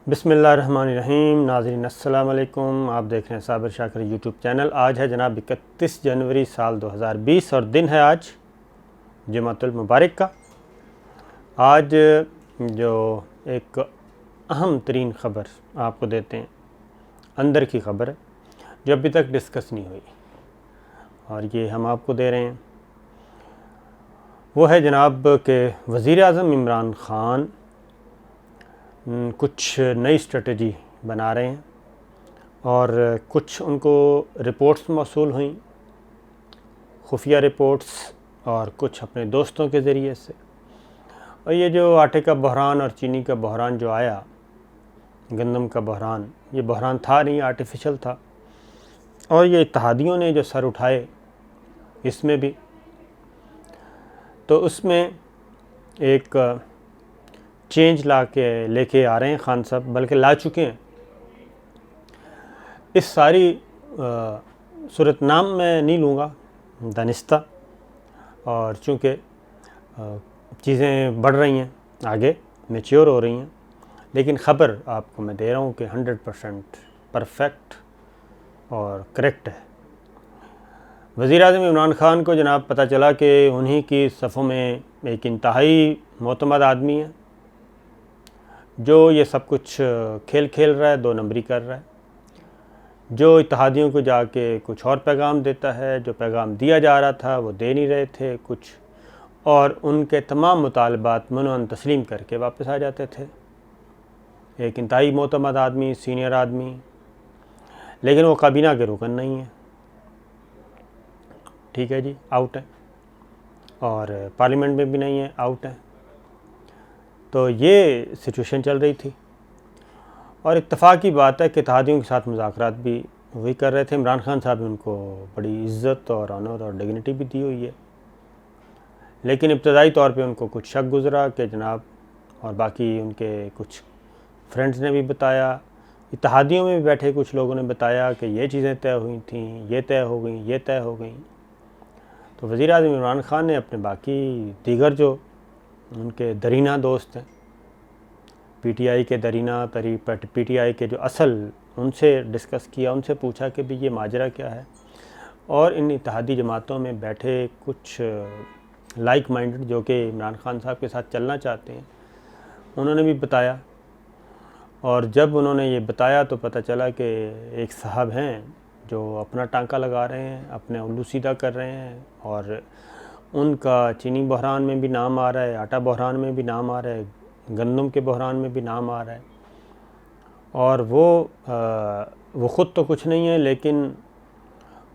बिस्मिल्लाहिर्रहमानिर्रहीम। नाज़रीन अस्सलाम वालेकुम। आप देख रहे हैं साबिर शाकिर यूट्यूब चैनल। आज है जनाब 31 जनवरी साल 2020 और दिन है आज जुमातुल मुबारक का। आज जो एक अहम तरीन ख़बर आपको देते हैं, अंदर की ख़बर है जो अभी तक डिस्कस नहीं हुई और ये हम आपको दे रहे हैं। वो है जनाब के वज़ीर आज़म इमरान ख़ान कुछ नई स्ट्रेटजी बना रहे हैं और कुछ उनको रिपोर्ट्स मौसूल हुई, खुफिया रिपोर्ट्स, और कुछ अपने दोस्तों के ज़रिए से। और ये जो आटे का बहरान और चीनी का बहरान जो आया, गंदम का बहरान, ये बहरान था नहीं, आर्टिफिशियल था। और ये इत्तेहादियों ने जो सर उठाए इसमें भी, तो उसमें एक चेंज लेके आ रहे हैं खान साहब, बल्कि ला चुके हैं। इस सारी सूरत नाम मैं नहीं लूँगा, दानिस्ता, और चूँकि चीज़ें बढ़ रही हैं, आगे मैच्योर हो रही हैं, लेकिन ख़बर आपको मैं दे रहा हूँ कि 100% परफेक्ट और करेक्ट है। वज़ीर आज़म इमरान ख़ान को जनाब पता चला कि उन्हीं की सफ़ों में एक इंतहाई मोतमद आदमी है जो ये सब कुछ खेल रहा है, 2 नंबरी कर रहा है, जो इत्तेहादियों को जाके कुछ और पैगाम देता है, जो पैगाम दिया जा रहा था वो दे नहीं रहे थे कुछ, और उनके तमाम मुतालबात मनोअन तस्लीम करके वापस आ जाते थे। एक इंतहाई मोतमद आदमी, सीनियर आदमी, लेकिन वो काबीना के रुकन नहीं है, ठीक है जी, आउट है, और पार्लियामेंट में भी नहीं है, आउट है। तो ये सिचुएशन चल रही थी और इत्तफ़ाक़ की बात है कि इत्तेहादियों के साथ मुज़ाकरात भी वही कर रहे थे। इमरान ख़ान साहब ने उनको बड़ी इज़्ज़त और ऑनर और डिग्निटी भी दी हुई है, लेकिन इब्तदाई तौर पे उनको कुछ शक गुज़रा कि जनाब, और बाकी उनके कुछ फ्रेंड्स ने भी बताया, इत्तेहादियों में भी बैठे कुछ लोगों ने बताया कि ये चीज़ें तय हुई थी, ये तय हो गई, ये तय हो गई। तो वज़ीर आज़म इमरान ख़ान ने अपने बाकी दीगर जो उनके दरीना दोस्त हैं, पीटीआई के दरीना, पीटीआई के जो असल, उनसे डिस्कस किया, उनसे पूछा कि भाई ये माजरा क्या है। और इन इत्तेहादी जमातों में बैठे कुछ लाइक माइंडेड जो कि इमरान ख़ान साहब के साथ चलना चाहते हैं, उन्होंने भी बताया। और जब उन्होंने ये बताया तो पता चला कि एक साहब हैं जो अपना टांका लगा रहे हैं, अपने उल्लू सीधा कर रहे हैं, और उनका चीनी बहरान में भी नाम आ रहा है, आटा बहरान में भी नाम आ रहा है, गंदम के बहरान में भी नाम आ रहा है। और वो ख़ुद तो कुछ नहीं है, लेकिन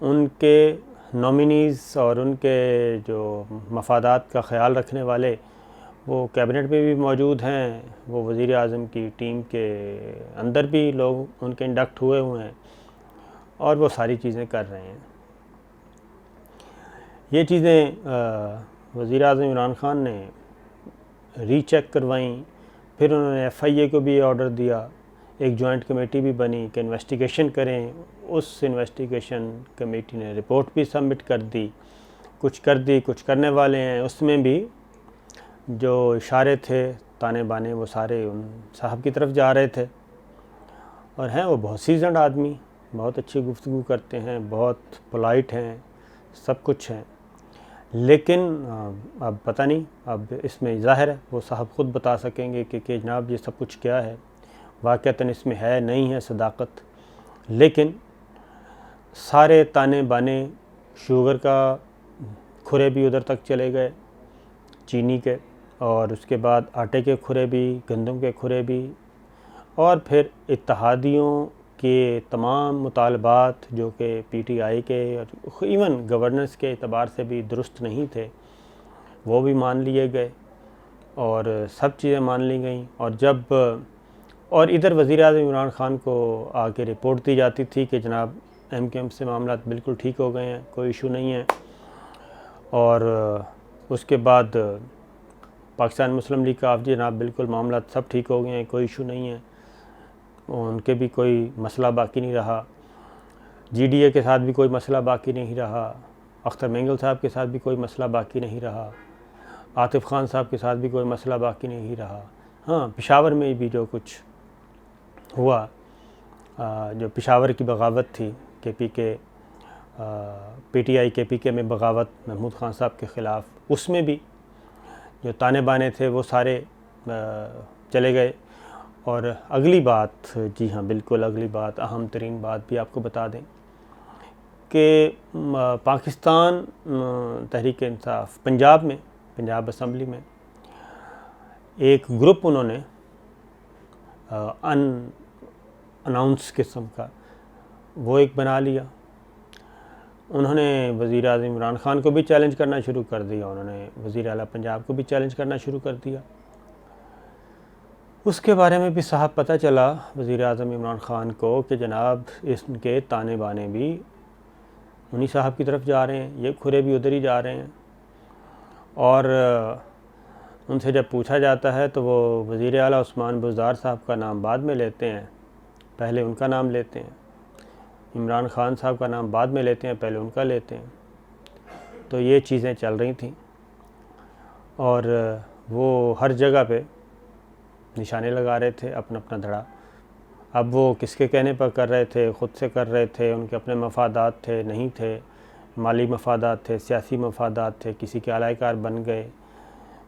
उनके नॉमिनीज़ और उनके जो मफादात का ख़याल रखने वाले वो कैबिनेट में भी मौजूद हैं, वो वज़ीर आज़म की टीम के अंदर भी लोग उनके इंडक्ट हुए हैं, और वो सारी चीज़ें कर रहे हैं। ये चीज़ें वज़ीर आज़म इमरान ख़ान ने रीचेक करवाई, फिर उन्होंने एफआईए को भी ऑर्डर दिया, एक जॉइंट कमेटी भी बनी कि इन्वेस्टिगेशन करें। उस इन्वेस्टिगेशन कमेटी ने रिपोर्ट भी सबमिट कर दी, कुछ करने वाले हैं। उसमें भी जो इशारे थे, ताने बाने, वो सारे उन साहब की तरफ जा रहे थे। और हैं वो बहुत सीजन्ड आदमी, बहुत अच्छी गुफ्तगू करते हैं, बहुत पोलाइट हैं, सब कुछ हैं, लेकिन अब पता नहीं, अब इसमें ज़ाहिर है वो साहब ख़ुद बता सकेंगे कि जनाब ये सब कुछ क्या है, वाक़तन इसमें है नहीं है सदाकत। लेकिन सारे ताने बाने, शुगर का खुरे भी उधर तक चले गए, चीनी के, और उसके बाद आटे के खुरे भी, गंदम के खुरे भी, और फिर इत्तेहादियों के तमाम मुतालबात जो कि पीटीआई के और इवन गवर्नेंस के एतबार से भी दुरुस्त नहीं थे, वो भी मान लिए गए, और सब चीज़ें मान ली गई। और इधर वज़ीर आज़म इमरान ख़ान को आके रिपोर्ट दी जाती थी कि जनाब एमक्यूएम से मामला बिल्कुल ठीक हो गए हैं, कोई इशू नहीं है। और उसके बाद पाकिस्तान मुस्लिम लीग का, आप जनाब बिल्कुल मामला सब ठीक हो गए हैं, कोई इशू नहीं है, उनके भी कोई मसला बाकी नहीं रहा। जीडीए के साथ भी कोई मसला बाकी नहीं रहा, अख्तर मेंगल साहब के साथ भी कोई मसला बाकी नहीं रहा, आतिफ़ ख़ान साहब के साथ भी कोई मसला बाकी नहीं रहा। हाँ, पेशावर में भी जो कुछ हुआ, जो पेशावर की बगावत थी, KP के PTI KPK में बगावत महमूद ख़ान साहब के ख़िलाफ़, उसमें भी जो ताने बाने थे वो सारे चले गए। और अगली बात, जी हाँ बिल्कुल अगली बात, अहम तरीन बात भी आपको बता दें कि पाकिस्तान तहरीक इंसाफ पंजाब में, पंजाब असम्बली में एक ग्रुप उन्होंने अनाउंस किस्म का वो एक बना लिया। उन्होंने वज़ीर आज़म इमरान ख़ान को भी चैलेंज करना शुरू कर दिया, उन्होंने वज़ीर आला पंजाब को भी चैलेंज करना शुरू कर दिया। उसके बारे में भी साहब पता चला वज़ीर आज़म इमरान ख़ान को कि जनाब इनके ताने बाने भी उन्हीं साहब की तरफ जा रहे हैं, ये खुरे भी उधर ही जा रहे हैं। और उनसे जब पूछा जाता है तो वो वज़ीर आला उस्मान बुज़दार साहब का नाम बाद में लेते हैं, पहले उनका नाम लेते हैं। इमरान ख़ान साहब का नाम बाद में लेते हैं, पहले उनका लेते हैं। तो ये चीज़ें चल रही थी और वो हर जगह पे निशाने लगा रहे थे अपना अपना धड़ा। अब वो किसके कहने पर कर रहे थे, ख़ुद से कर रहे थे, उनके अपने मफादात थे, नहीं थे, माली मफादात थे, सियासी मफादात थे, किसी के आलाकार बन गए,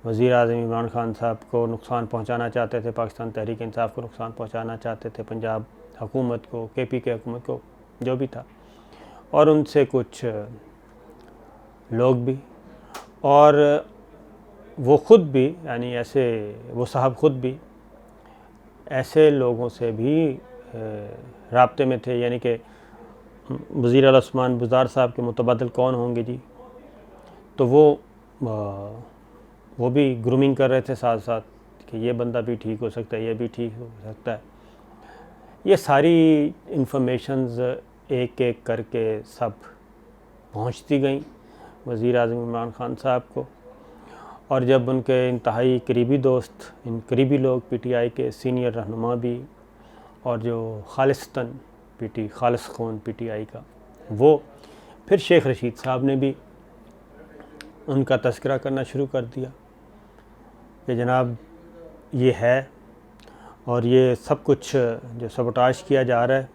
वज़ीर आज़म इमरान ख़ान साहब को नुकसान पहुंचाना चाहते थे, पाकिस्तान तहरीक इंसाफ को नुकसान पहुंचाना चाहते थे, पंजाब हुकूमत को, KP हुकूमत को, जो भी था। और उनसे कुछ लोग भी, और वो ख़ुद भी, यानी ऐसे वो साहब ख़ुद भी ऐसे लोगों से भी राब्ते में थे, यानी कि वज़ीर आला उस्मान बुज़दार साहब के मुतबादिल कौन होंगे जी, तो वो भी ग्रूमिंग कर रहे थे साथ साथ कि ये बंदा भी ठीक हो सकता है, ये भी ठीक हो सकता है। ये सारी इंफॉर्मेशंस एक एक करके सब पहुंचती गई वज़ीर आज़म इमरान ख़ान साहब को। और जब उनके इंतहाई करीबी दोस्त, इन करीबी लोग PTI के सीनियर रहनुमा भी, और जो खालिस्तन खालिस खून PTI का, वो फिर शेख रशीद साहब ने भी उनका तज़किरा करना शुरू कर दिया कि जनाब ये है, और ये सब कुछ जो सबोटाज किया जा रहा है,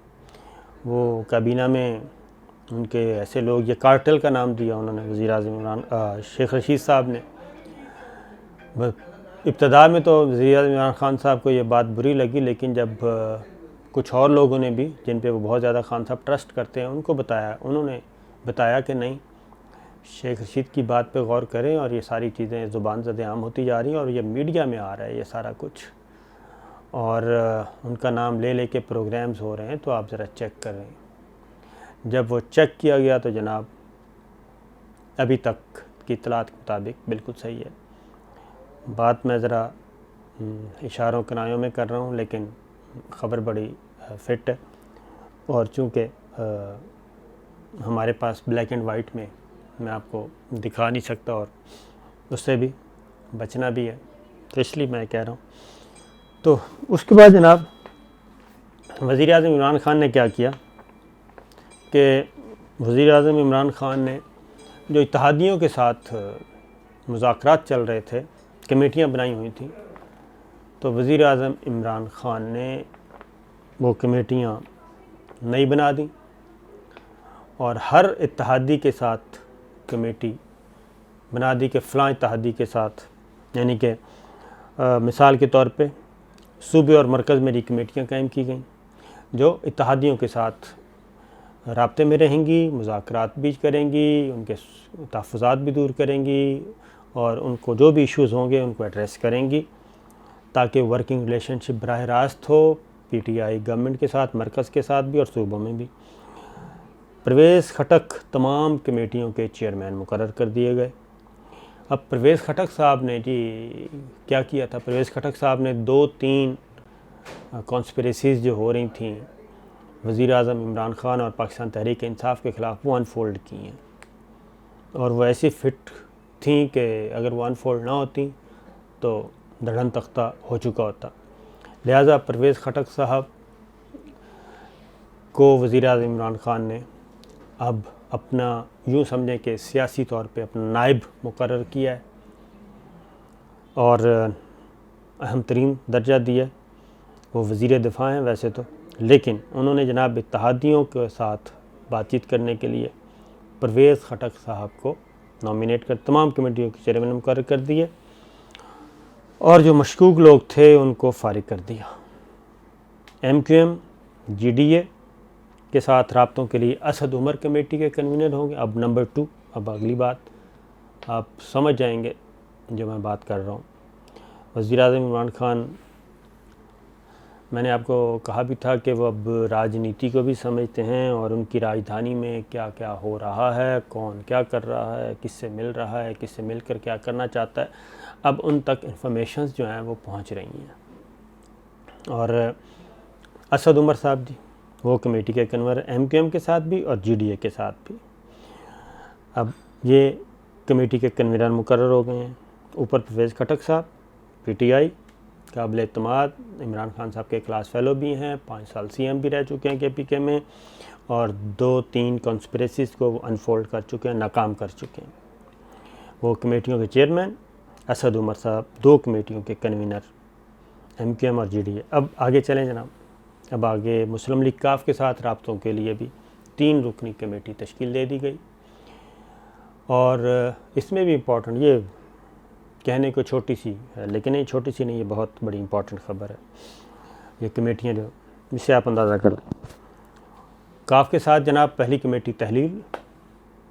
वो काबीना में उनके ऐसे लोग, ये कार्टेल का नाम दिया उन्होंने वज़ीर आज़म शेख रशीद साहब ने। इब्तदा में तो वज़ीर आज़म इमरान ख़ान साहब को ये बात बुरी लगी, लेकिन जब कुछ और लोगों ने भी, जिन पे वो बहुत ज़्यादा ख़ान साहब ट्रस्ट करते हैं, उनको बताया, उन्होंने बताया कि नहीं, शेख रशीद की बात पे गौर करें, और ये सारी चीज़ें ज़ुबान ज़द-ए-आम होती जा रही हैं और ये मीडिया में आ रहा है ये सारा कुछ, और उनका नाम ले लेके प्रोग्राम्स हो रहे हैं, तो आप ज़रा चेक करें। जब वो चेक किया गया तो जनाब अभी तक की इत्तलात के मुताबिक बिल्कुल सही है। बात मैं ज़रा इशारों किनायों में कर रहा हूँ, लेकिन ख़बर बड़ी फिट है, और चूँकि हमारे पास ब्लैक एंड वाइट में मैं आपको दिखा नहीं सकता, और उससे भी बचना भी है, तो इसलिए मैं कह रहा हूँ। तो उसके बाद जनाब वज़ीर आज़म इमरान ख़ान ने क्या किया कि वज़ीर आज़म इमरान ख़ान ने जो इत्तेहादियों के साथ मुज़ाकरात चल रहे थे, कमेटियाँ बनाई हुई थी, तो वज़ीर आज़म इमरान ख़ान ने वो कमेटियाँ नई बना दी और हर इत्तेहादी के साथ कमेटी बना दी कि फ़लाँ इत्तेहादी के साथ, यानी कि मिसाल के तौर पे सूबे और मरकज़ में कमेटियाँ कायम की गईं जो इत्तेहादियों के साथ राब्ते में रहेंगी, मुज़ाकरात भी करेंगी, उनके तहफ़्फ़ुज़ात भी दूर करेंगी, और उनको जो भी इश्यूज़ होंगे उनको एड्रेस करेंगी, ताकि वर्किंग रिलेशनशिप बराह रास्त हो PTI गवर्नमेंट के साथ, मरकज़ के साथ भी और सूबों में भी। परवेज़ खटक तमाम कमेटियों के चेयरमैन मुकर्रर कर दिए गए। अब परवेज़ खटक साहब ने जी क्या किया था, परवेज़ खटक साहब ने 2-3 कॉन्स्पिरेसीज़ जो हो रही थी वज़ीर आज़म इमरान ख़ान और पाकिस्तान तहरीक इंसाफ के ख़िलाफ़, वो अनफोल्ड की हैं, और वो ऐसी फिट थी कि अगर वो अनफोल्ड ना होती तो धड़न तख्ता हो चुका होता। लिहाजा परवेज़ खटक साहब को वज़ीर आज़म इमरान ख़ान ने अब अपना यूँ समझें कि सियासी तौर पे अपना नायब मुकर्रर किया है और अहम तरीन दर्जा दिया, वो वज़ीर दिफा हैं वैसे तो, लेकिन उन्होंने जनाब इत्तेहादियों के साथ बातचीत करने के लिए परवेज़ खटक साहब को नॉमिनेट कर तमाम कमेटियों के चेयरमैन मुकर्रर कर दिए और जो मशकूक लोग थे उनको फारिग कर दिया। MQM GDA के साथ राब्तों के लिए असद उमर कमेटी के कन्वीनर होंगे। अब नंबर 2, अब अगली बात आप समझ जाएंगे जो मैं बात कर रहा हूँ। वज़ीर-ए-आज़म इमरान खान, मैंने आपको कहा भी था कि वो अब राजनीति को भी समझते हैं और उनकी राजधानी में क्या क्या हो रहा है, कौन क्या कर रहा है, किससे मिल रहा है, किससे मिलकर क्या करना चाहता है, अब उन तक इंफॉर्मेशंस जो हैं वो पहुंच रही हैं। और असद उमर साहब जी वो कमेटी के कन्वीनर MQM के साथ भी और GDA के साथ भी। अब ये कमेटी के कन्वीनर मुकर्रर हो गए हैं। ऊपर परवेज़ खटक साहब PTI काबिल एतमाद, इमरान खान साहब के क्लास फेलो भी हैं, 5 साल CM भी रह चुके हैं KPK में और 2-3 कॉन्स्पिरेसीज़ को अनफोल्ड कर चुके हैं, नाकाम कर चुके हैं। वो कमेटियों के चेयरमैन असद उमर साहब, 2 कमेटियों के कन्वीनर MQM और GDA। अब आगे चलें जनाब, अब आगे मुस्लिम लीग काफ के साथ राब्तों के लिए भी 3 रुकनी कमेटी तश्कील दे दी गई और इसमें भी इम्पोर्टेंट, ये कहने को छोटी सी है लेकिन नहीं, छोटी सी नहीं, ये बहुत बड़ी इंपॉर्टेंट ख़बर है। ये कमेटियाँ जो, इससे आप अंदाज़ा कर लें। काफ के साथ जनाब पहली कमेटी तहलील,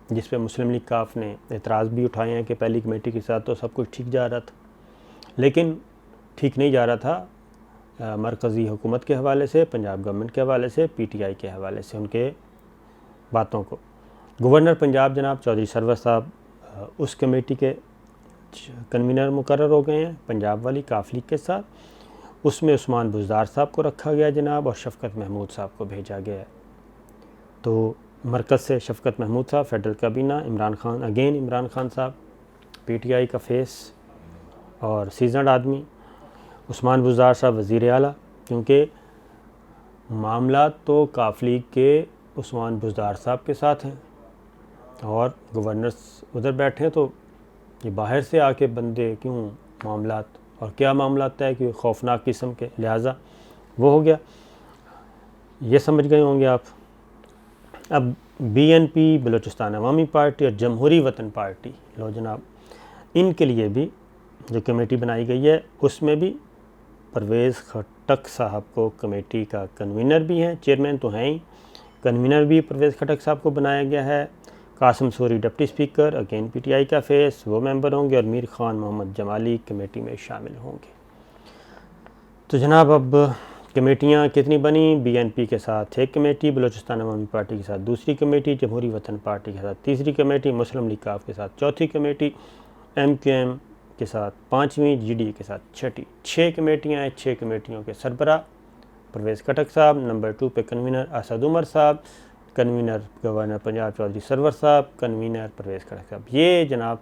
जिस पे मुस्लिम लीग काफ ने एतराज़ भी उठाए हैं कि पहली कमेटी के साथ तो सब कुछ ठीक जा रहा था, लेकिन ठीक नहीं जा रहा था मरकज़ी हुकूमत के हवाले से, पंजाब गवर्नमेंट के हवाले से, PTI के हवाले से उनके बातों को। गवर्नर पंजाब जनाब चौधरी सरवर साहब उस कमेटी के कन्वीनर मुकर्रर हो गए हैं पंजाब वाली काफ लीग के साथ। उसमें उस्मान बुज़दार साहब को रखा गया जनाब और शफ़क़त महमूद साहब को भेजा गया है। तो मरकज़ से शफ़क़त महमूद साहब फेडरल काबीना, इमरान खान अगेन इमरान खान साहब PTI का फेस और सीजनड आदमी, उस्मान बुज़दार साहब वज़ीर आला, क्योंकि मामला तो काफ लीग के उस्मान बुज़दार साहब के साथ हैं और गवर्नर्स उधर बैठे हैं, तो ये बाहर से आके बंदे क्यों मामलात और क्या मामलात है कि खौफनाक किस्म के, लिहाजा वो हो गया, ये समझ गए होंगे आप। अब BNP बलूचिस्तान अवामी पार्टी और जमहूरी वतन पार्टी, लो जनाब, इनके लिए भी जो कमेटी बनाई गई है उसमें भी परवेज़ खटक साहब को कमेटी का कन्वीनर भी हैं, चेयरमैन तो हैं ही, कन्वीनर भी परवेज़ खटक साहब को बनाया गया है। Qasim Suri deputy speaker again PTI का फेस, वो मेंबर होंगे और मीर खान मोहम्मद जमाली कमेटी में शामिल होंगे। तो जनाब अब कमेटियाँ कितनी बनी? BNP के साथ 1 कमेटी, बलूचिस्तान अवामी पार्टी के साथ 2री कमेटी, जमहूरी वतन पार्टी के साथ 3री कमेटी, मुस्लिम लीग काफ के साथ 4थी कमेटी, MQM के साथ 5वीं, GDA के साथ 6ठी। 6 कमेटियाँ हैं। 6 कमेटियों के सरबराह परवेज़ खटक साहब, नंबर 2 पे कन्वीनर असद उमर साहब, कन्वीनर गवर्नर पंजाब चौधरी सरवर साहब, कन्वीनर परवेज़ खटक साहब। ये जनाब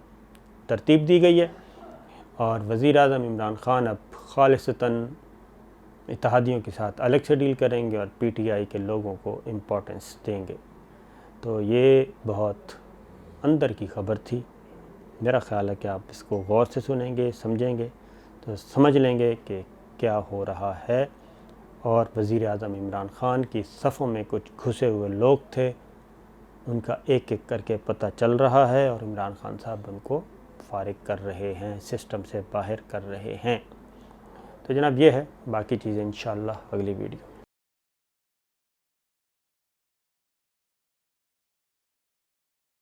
तरतीब दी गई है और वज़ीर-ए-आज़म इमरान खान अब खालिसतन इत्तेहादियों के साथ अलग से डील करेंगे और PTI के लोगों को इम्पोर्टेंस देंगे। तो ये बहुत अंदर की ख़बर थी। मेरा ख़्याल है कि आप इसको गौर से सुनेंगे, समझेंगे तो समझ लेंगे कि क्या हो रहा है। और वज़ीर-ए-आज़म इमरान खान की सफ़ों में कुछ घुसे हुए लोग थे, उनका एक एक करके पता चल रहा है और इमरान खान साहब उनको फारिग कर रहे हैं, सिस्टम से बाहर कर रहे हैं। तो जनाब ये है, बाकी चीज़ें इंशाअल्लाह अगली वीडियो।